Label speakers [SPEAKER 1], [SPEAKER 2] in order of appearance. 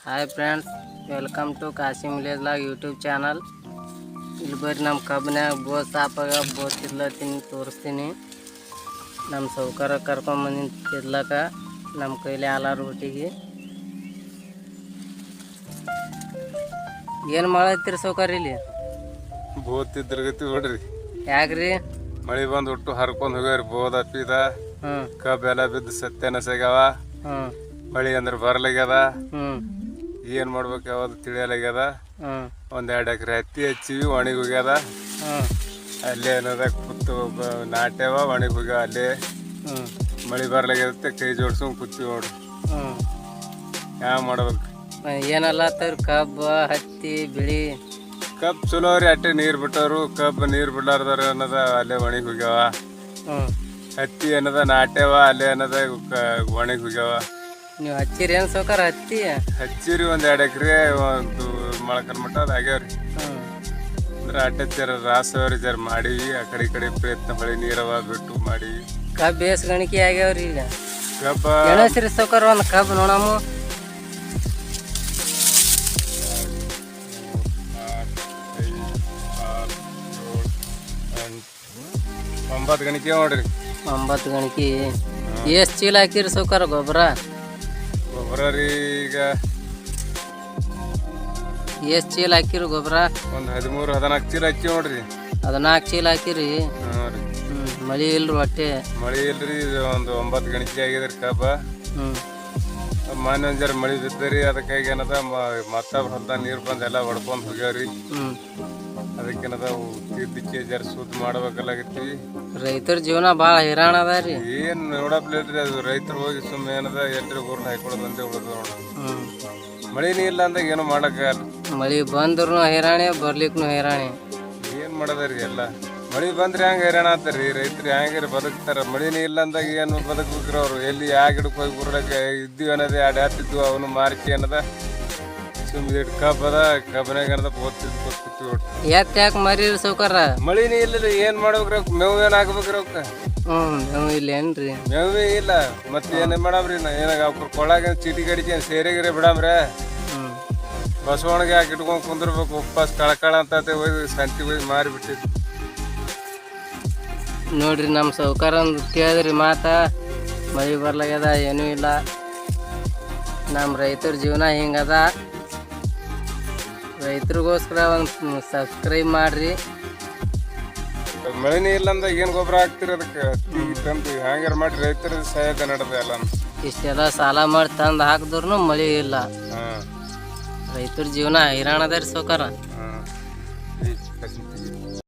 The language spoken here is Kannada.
[SPEAKER 1] Hi friends, welcome to Kasim village log YouTube channel. ಇಲ್ಲಿ ಬರ್ರಿ ನಮ್ಮ ಕಬ್ಬನ್ಯಾಗ ಬೋದ್ ಸಾಪಾಗ ಬೋದ್ ತಿದ್ಲತ್ತೀನಿ ತೋರಿಸ್ತೀನಿ. ನಮ್ಮ ಸೌಕರ್ಯ ಕರ್ಕೊಂಬಂದಿನಿ ತಿದ್ಲಕ್ಕ. ನಮ್ಮ ಕೈಲಿ ಹಾಲಾರು ಒಟ್ಟಿಗೆ ಏನು ಮಾಡತ್ತೀರಿ ಸೌಕರ್ಯ ಇಲ್ಲಿ?
[SPEAKER 2] ಬೋದ್ ತಿದ್ರಗತಿ ನೋಡ್ರಿ.
[SPEAKER 1] ಯಾಕ್ರಿ?
[SPEAKER 2] ಮಳಿ ಬಂದು ಒಟ್ಟು ಹರ್ಕೊಂಡ್ ಹೋಗ್ಯಾರಿ. ಬೋದ್ ಅಪ್ಪಿದ ಕಬ್ಬ ಎಲ್ಲ ಬಿದ್ದು ಸತ್ಯನಸಾಗ್ಯಾವ. ಮಳಿ ಅಂದ್ರೆ ಬರ್ಲಾಗ್ಯದ. ಏನ್ ಮಾಡ್ಬೇಕು ಯಾವ್ದು ತಿಳಿಯಲಾಗ್ಯದ. ಒಂದ್ 2 ಎಕರೆ ಹತ್ತಿ ಹಚ್ಚಿವಿ, ಒಣಗಿ ಹೋಗ್ಯದ. ಅಲ್ಲೇ ಏನದ ಕೂತು ನಾಟ್ಯವ, ಒಣಗಿ ಹೋಗ್ಯಾವ. ಅಲ್ಲೇ ಮಳಿ ಬರ್ಲಾಗ್ಯದತ್ತೆ ಕೈ ಜೋಡ್ಸ್ಕೊಂಡ್ ಕೂತೀವಿ ನೋಡ್ರಿ. ಯಾವ ಮಾಡ್ಬೇಕು
[SPEAKER 1] ಏನಲ್ಲ ಕಬ್ಬು ಹತ್ತಿ ಬಿಳಿ
[SPEAKER 2] ಕಬ್ಬು ಚಲೋ ರೀ. ಅಟ್ಟೆ ನೀರ್ ಬಿಟ್ಟವ್ರು. ಕಬ್ಬು ನೀರ್ ಬಿಡ್ಲಾರ್ದವ್ರ ಏನದ ಅಲ್ಲೇ ಒಣಗಿ ಹೋಗ್ಯಾವ. ಹತ್ತಿ ಏನದ ನಾಟ್ಯವ, ಅಲ್ಲೇ ಏನದ ಒಣಗಿ ಹೋಗ್ಯಾವ.
[SPEAKER 1] ನೀವು ಹಚ್ಚಿರಿ ಏನು ಸೌಕರ್?
[SPEAKER 2] ಹಚ್ಚಿರಿ ಒಂದ್ 2 ಎಕರೆ ಒಂದು ಮೊಳಕನ್ ಮಟ್ಟ ಅದು ಆಗ್ಯಾವ್ರಿ. ಅಂದ್ರೆ ಅಟ್ಟೆ ಜರ ರಾಸವ್ರಿ ಜರ ಮಾಡೀವಿ. ಆ ಕಡೆ ಈ ಕಡೆ ಪ್ರಯತ್ನ ಹೊಳಿ ನೀರವ ಬಿಟ್ಟು ಮಾಡೀವಿ.
[SPEAKER 1] ಕಬ್ಬು ಬೇಸ್ ಗಣಿಕೆ ಆಗ್ಯಾವ್ರಿ. ಈಗ
[SPEAKER 2] ಕಬ್ಬ
[SPEAKER 1] ಎಣಸ್ರಿ ಸೌಕರ್ ಒಂದು ಕಬ್ಬು ನೋಡಮ್ಮ.
[SPEAKER 2] 9 ಗಣಿಕೆ ನೋಡ್ರಿ.
[SPEAKER 1] 9 ಗಣಿಕೆ. ಎಷ್ಟು ಚೀಲ ಹಾಕಿರಿ ಸೌಕರ್ ಗೊಬ್ಬರ?
[SPEAKER 2] ಗೊಬ್ಬರ ರೀ ಈಗ
[SPEAKER 1] ಎಷ್ಟು ಚೀಲ ಹಾಕಿರಿ ಗೊಬ್ಬರ?
[SPEAKER 2] ಒಂದು 13-14 ಚೀಲ ಹಚ್ಚಿ ನೋಡ್ರಿ.
[SPEAKER 1] 14 ಚೀಲ ಹಾಕಿರಿ. ಮಳಿ ಇಲ್ರಿ ಹೊಟ್ಟೆ?
[SPEAKER 2] ಮಳಿ ಇಲ್ರಿ. ಒಂದು 9 ಗಣಿಕೆ ಆಗಿದ್ರಿ ಕಬ್ಬ. ಮೊನ್ನೆ ಒಂದ್ ಜರ ಮಳಿ ಬಿದ್ದರಿ. ಅದಕ್ಕಾಗಿ ಏನದ ಮತ್ತೊಬ್ಬ ಹೊಲ್ದಾಗ ನೀರು ಬಂದು ಎಲ್ಲ ಹೊಡ್ಕೊಂಡ್ ಹೋಗ್ಯಾವ್ರಿ. ಅದಕ್ಕೇನದ ತಿದ್ದಕ್ಕೆ ಜರ ಸುದ್ದಿ ಮಾಡ್ಬೇಕಲ್ಲಾಗತ್ತೀವಿ.
[SPEAKER 1] ರೈತರ ಜೀವನ ಭಾಳ ಹೈರಾಣ ಅದ ರೀ.
[SPEAKER 2] ಏನ್ ನೋಡಪ್ಲೇಟ್ರಿ ಅದು. ರೈತರು ಹೋಗಿ ಸುಮ್ಮನೆ ಏನದ ಎಲ್ರಿ ಗೋರ್ನ ಹಾಕೊಳೋದು ಅಂತೆ ಉಳಿದು ನೋಡ್ರಿ. ಮಳಿನೇ ಇಲ್ಲ ಅಂದಾಗ ಏನು ಮಾಡಕ್ಕಾಗಲ್ಲ.
[SPEAKER 1] ಮಳಿ ಬಂದ್ರು ಹೈರಾಣೆ, ಬರ್ಲಿಕ್ಕೂ ಹೈರಾಣೆ.
[SPEAKER 2] ಏನ್ ಮಾಡದ್ರಿ ಎಲ್ಲ. ಮಳಿ ಬಂದ್ರೆ ಹೆಂಗ ಹೈರಾಣ ಆತಾರ್ರಿ. ರೈತರು ಹೆಂಗಾರ ಬದುಕ್ತಾರ. ಮಳಿನೇ ಇಲ್ಲ ಅಂದಾಗ ಏನು ಬದುಕ್ಬೇಕ್ರಿ ಅವ್ರು. ಎಲ್ಲಿ ಯಾ ಗಿಡಕ್ಕೆ ಹೋಗಿ ಬುರ್ಲಕ್ಕೆ ಇದ್ದೀವಿ ಅನ್ನೋದೇ 2 ಹತ್ತಿದ್ವು. ಅವನು ಮಾರಿಕೆ ಅನ್ನದ ಸುಮ್ಮನೆ ಕಬ್ಬ ಅದ. ಕಬ್ಬನಾಗ ಏನದ ಕೂತೀವಿ.
[SPEAKER 1] ಯಾಕೆ ಮರೀರಿ ಸೌಕರ?
[SPEAKER 2] ಮಳಿನೇ ಇಲ್ಲ. ಏನ್ ಮಾಡ್ಬೇಕ್ರಿ ಅವ್ಕ? ಮೇವು ಏನ್ ಹಾಕ್ಬೇಕ್ರಿ ಅವ್ಕ?
[SPEAKER 1] ಮೇವು ಇಲ್ಲ ಏನ್ರಿ?
[SPEAKER 2] ಮೇವೇ ಇಲ್ಲ. ಮತ್ತೆ ಏನ್ ಮಾಡಮ್ರಿ? ಏನಾಗ ಅವ್ರ ಕೊಳಾಗ ಚೀಟಿ ಗಡಿಕೆ ಸೇರಿಗಿರಿ ಬಿಡಮ್ರೆ. ಬಸವಣಿಗೆ ಹಾಕಿ ಇಟ್ಕೊಂಡ್ ಕುಂದಿರ್ಬೇಕು. ಉಪ್ಪಾಸ್ ಕಳಕಳ ಅಂತ ಹೋಗಿ ಸಂತಿ ಹೋಗಿ ಮಾರಿಬಿಟ್ಟಿದ್ವಿ
[SPEAKER 1] ನೋಡ್ರಿ. ನಮ್ಮ ಸೌಕರ್ಯ ಕೇಳಿದ್ರಿ ಮಾತ. ಮಳಿ ಬರ್ಲಾಗ್ಯದ, ಏನೂ ಇಲ್ಲ. ನಮ್ಮ ರೈತರ ಜೀವನ ಹಿಂಗದ. ರೈತರಿಗೋಸ್ಕರ ಒಂದು ಸಬ್ಸ್ಕ್ರೈಬ್ ಮಾಡ್ರಿ.
[SPEAKER 2] ಮಳಿನೇ ಇಲ್ಲ ಅಂದಾಗ ಏನ್ ಗೊಬ್ಬರ ಹಾಕ್ತಿರಿ ಅದಕ್ಕೆ? ತಂದು ಹ್ಯಾಂಗಾರ ಮಾಡಿ ರೈತರ ಸಹಾಯದ ನಡೆದ ಎಲ್ಲ.
[SPEAKER 1] ಇಷ್ಟೆಲ್ಲ ಸಾಲ ಮಾಡಿ ತಂದು ಹಾಕಿದ್ರು ಮಳಿ ಇಲ್ಲ. ರೈತರ ಜೀವನ ಹೈರಾಣ ಅದ ರೀ ಸೌಕರ.